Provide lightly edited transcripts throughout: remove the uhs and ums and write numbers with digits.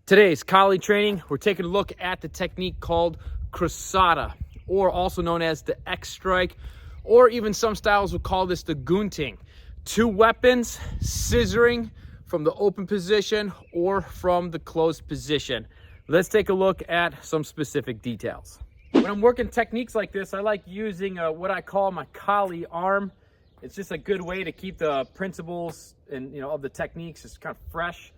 Today's collie training, we're taking a look at the technique called Crossada, or also known as the X strike, or even some styles will call this the Gunting. Two weapons, scissoring from the open position or from the closed position. Let's take a look at some specific details. When I'm working techniques like this, I like using what I call my collie arm. It's just a good way to keep the principles and of the techniques just kind of fresh.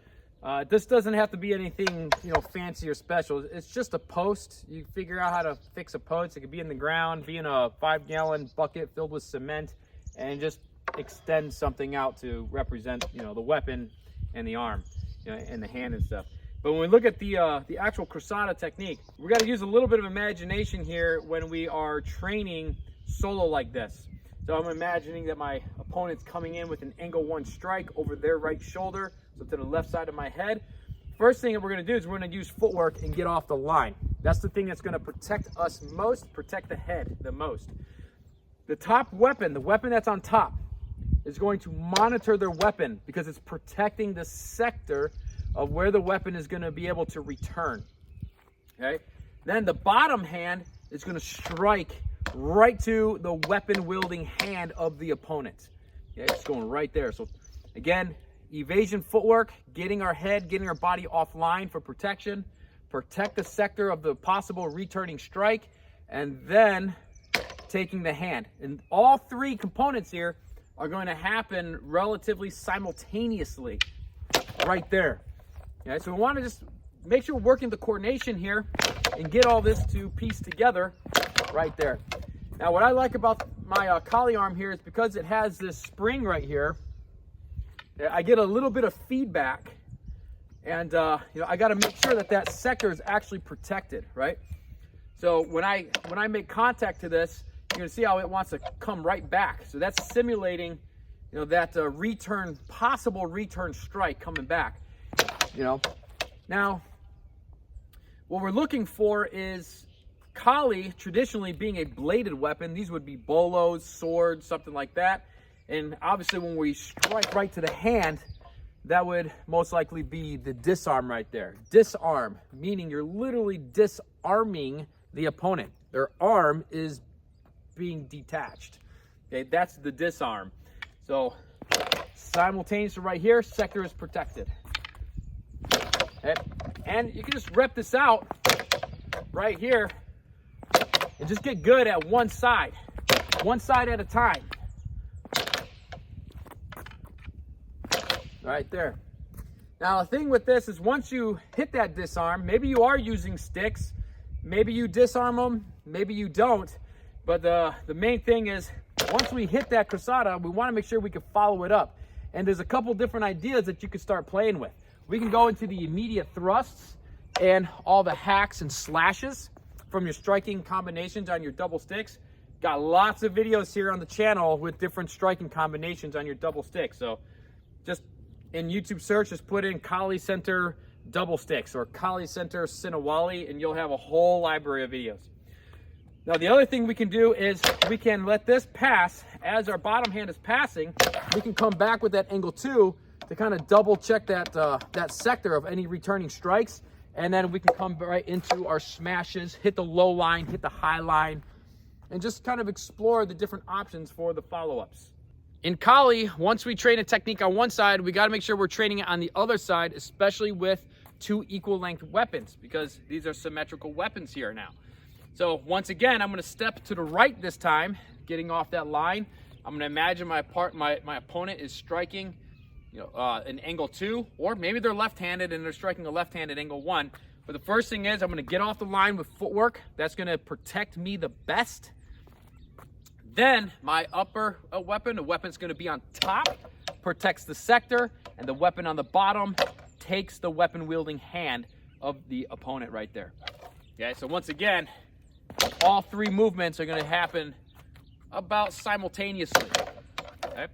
This doesn't have to be anything fancy or special. It's just a post. You figure out how to fix a post. It could be in the ground, be in a 5-gallon bucket filled with cement, and just extend something out to represent the weapon and the arm, and the hand and stuff. But when we look at the actual Crossada technique, we got to use a little bit of imagination here when we are training solo like this. So I'm imagining that my opponent's coming in with an angle 1 strike over their right shoulder, so to the left side of my head. First thing that we're going to do is we're going to use footwork and get off the line. That's the thing that's going to protect us most, protect the head the most. The top weapon, the weapon that's on top, is going to monitor their weapon because it's protecting the sector of where the weapon is going to be able to return. Okay? Then the bottom hand is going to strike right to the weapon wielding hand of the opponent. Okay, it's going right there. So again, evasion footwork, getting our head, getting our body offline for protection, protect the sector of the possible returning strike, and then taking the hand. And all three components here are going to happen relatively simultaneously right there. Okay, so we want to just make sure we're working the coordination here and get all this to piece together right there. Now, what I like about my collie arm here is because it has this spring right here, I get a little bit of feedback, and I got to make sure that that sector is actually protected, right? So when I make contact to this, you're gonna see how it wants to come right back. So that's simulating, that possible return strike coming back. Now, what we're looking for is collie traditionally being a bladed weapon. These would be bolos, swords, something like that. And obviously when we strike right to the hand, that would most likely be the disarm right there. Disarm, meaning you're literally disarming the opponent. Their arm is being detached. Okay, that's the disarm. So simultaneously right here, sector is protected. Okay. And you can just rep this out right here and just get good at one side at a time. Right there. Now the thing with this is once you hit that disarm, maybe you are using sticks, maybe you disarm them, maybe you don't, but the main thing is once we hit that Crossada, we want to make sure we can follow it up. And there's a couple different ideas that you can start playing with. We can go into the immediate thrusts and all the hacks and slashes from your striking combinations on your double sticks. Got lots of videos here on the channel with different striking combinations on your double sticks. So just in YouTube search, just put in Collie Center double sticks or Collie Center Sinawali, and you'll have a whole library of videos. Now the other thing we can do is we can let this pass. As our bottom hand is passing, we can come back with that angle 2 to kind of double check that sector of any returning strikes, and then we can come right into our smashes, hit the low line, hit the high line, and just kind of explore the different options for the follow-ups. In collie, once we train a technique on one side, we got to make sure we're training it on the other side, especially with two equal length weapons, because these are symmetrical weapons here now. So once again, I'm going to step to the right this time, getting off that line. I'm going to imagine my opponent is striking an angle 2, or maybe they're left-handed and they're striking a left-handed angle 1. But the first thing is I'm going to get off the line with footwork. That's going to protect me the best. Then my upper weapon, the weapon's going to be on top, protects the sector, and the weapon on the bottom takes the weapon wielding hand of the opponent right there. Okay, so once again, all three movements are going to happen about simultaneously. Okay.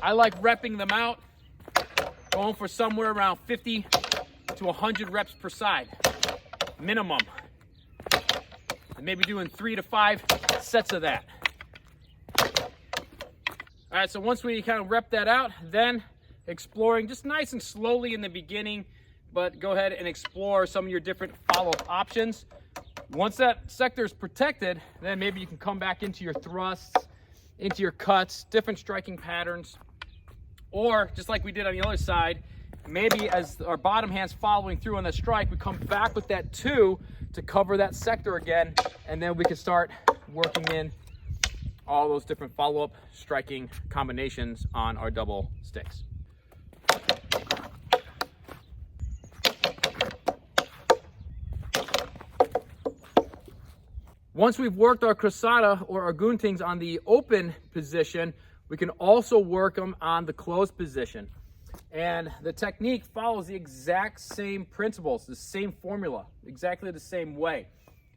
I like repping them out, going for somewhere around 50 to 100 reps per side, minimum. And maybe doing 3 to 5 sets of that. All right, so once we kind of rep that out, then exploring just nice and slowly in the beginning, but go ahead and explore some of your different follow-up options. Once that sector is protected, then maybe you can come back into your thrusts, into your cuts, different striking patterns, or just like we did on the other side, maybe as our bottom hand's following through on that strike, we come back with that 2 to cover that sector again, and then we can start working in all those different follow-up striking combinations on our double sticks. Once we've worked our Crossada or our Guntings on the open position, we can also work them on the closed position. And the technique follows the exact same principles, the same formula, exactly the same way.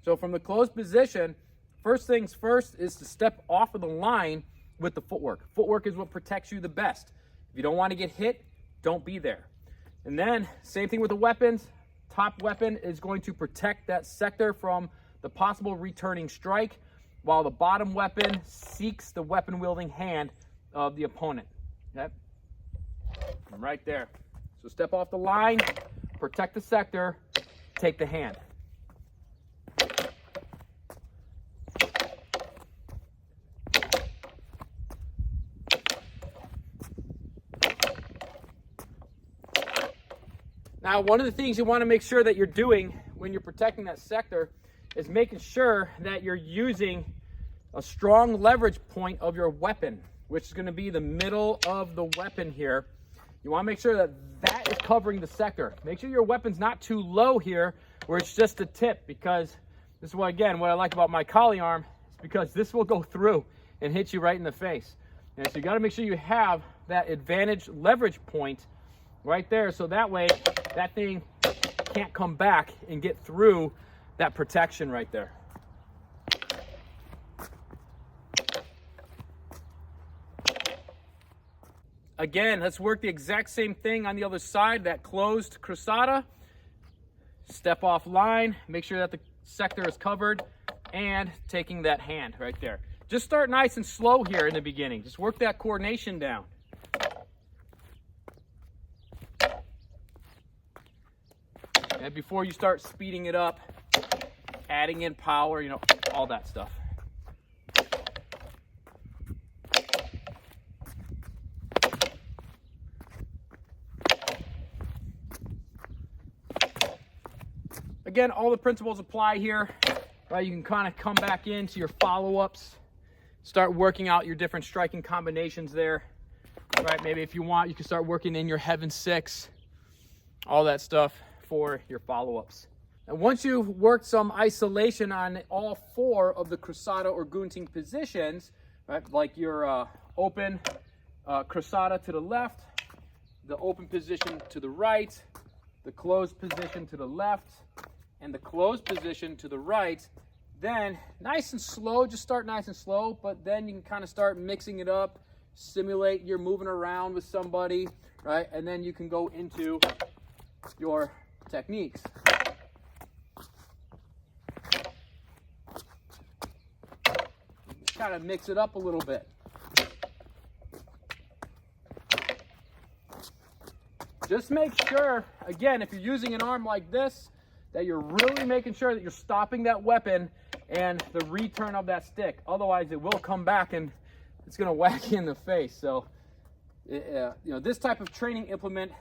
So from the closed position, first things first is to step off of the line with the footwork. Footwork is what protects you the best. If you don't want to get hit, don't be there. And then same thing with the weapons. Top weapon is going to protect that sector from the possible returning strike, while the bottom weapon seeks the weapon wielding hand of the opponent. Okay? Right there. So step off the line, protect the sector, take the hand. Now, one of the things you want to make sure that you're doing when you're protecting that sector is making sure that you're using a strong leverage point of your weapon, which is going to be the middle of the weapon here. You want to make sure that that is covering the sector. Make sure your weapon's not too low here where it's just the tip, because this is what, again, what I like about my collie arm is because this will go through and hit you right in the face. And so you got to make sure you have that advantage leverage point right there, so that way that thing can't come back and get through that protection right there. Again, let's work the exact same thing on the other side, that closed Crossada. Step off line, make sure that the sector is covered, and taking that hand right there. Just start nice and slow here in the beginning. Just work that coordination down. And before you start speeding it up, adding in power, you know, all that stuff. Again, all the principles apply here, right? You can kind of come back into your follow-ups, start working out your different striking combinations there, right? Maybe if you want, you can start working in your Heaven 6, all that stuff for your follow-ups. And once you've worked some isolation on all 4 of the Crossada or Gunting positions, right, like your open Crossada to the left, the open position to the right, the closed position to the left, and the closed position to the right, then nice and slow, just start nice and slow, but then you can kind of start mixing it up, simulate you're moving around with somebody, right? And then you can go into your techniques. Just kind of mix it up a little bit. Just make sure, again, if you're using an arm like this, that you're really making sure that you're stopping that weapon and the return of that stick. Otherwise, it will come back and it's going to whack you in the face. So, you know, this type of training implement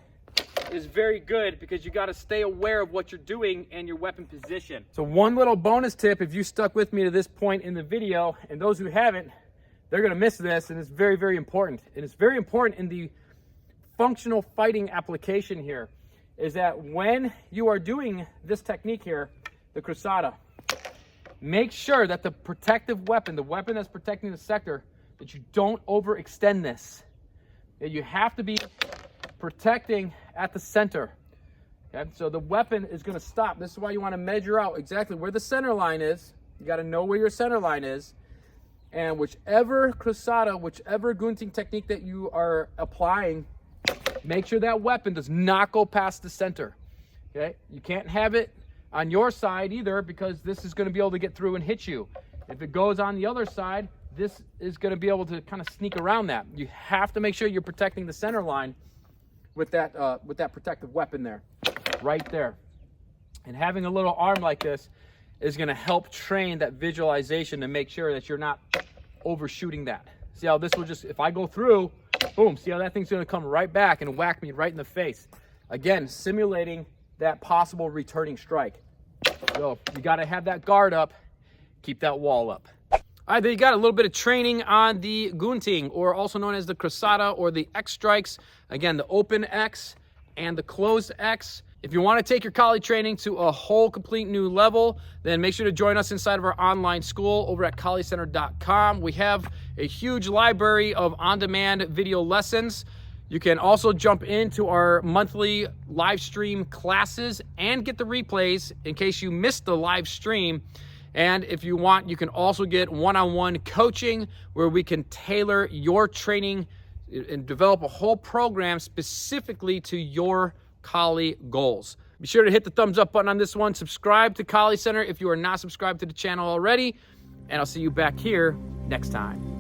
is very good because you got to stay aware of what you're doing and your weapon position. So one little bonus tip, if you stuck with me to this point in the video, and those who haven't, they're going to miss this, and it's very, very important. And it's very important in the functional fighting application here, is that when you are doing this technique here, the Crossada, make sure that the protective weapon, the weapon that's protecting the sector, that you don't overextend this. That you have to be protecting at the center. Okay? So the weapon is going to stop. This is why you want to measure out exactly where the center line is. You got to know where your center line is. And whichever Crossada, whichever Gunting technique that you are applying, make sure that weapon does not go past the center. Okay? You can't have it on your side either, because this is going to be able to get through and hit you. If it goes on the other side, this is going to be able to kind of sneak around that. You have to make sure you're protecting the center line with that protective weapon there, right there. And having a little arm like this is going to help train that visualization to make sure that you're not overshooting that. See how this will just, if I go through, boom, see how that thing's going to come right back and whack me right in the face. Again, simulating that possible returning strike. So you got to have that guard up, keep that wall up. All right, there you got a little bit of training on the Gunting, or also known as the Crossada or the X strikes. Again, the open X and the closed X. If you want to take your Kali training to a whole complete new level, then make sure to join us inside of our online school over at KaliCenter.com. We have a huge library of on-demand video lessons. You can also jump into our monthly live stream classes and get the replays in case you missed the live stream. And if you want, you can also get one-on-one coaching where we can tailor your training and develop a whole program specifically to your Kali goals. Be sure to hit the thumbs up button on this one. Subscribe to Kali Center if you are not subscribed to the channel already. And I'll see you back here next time.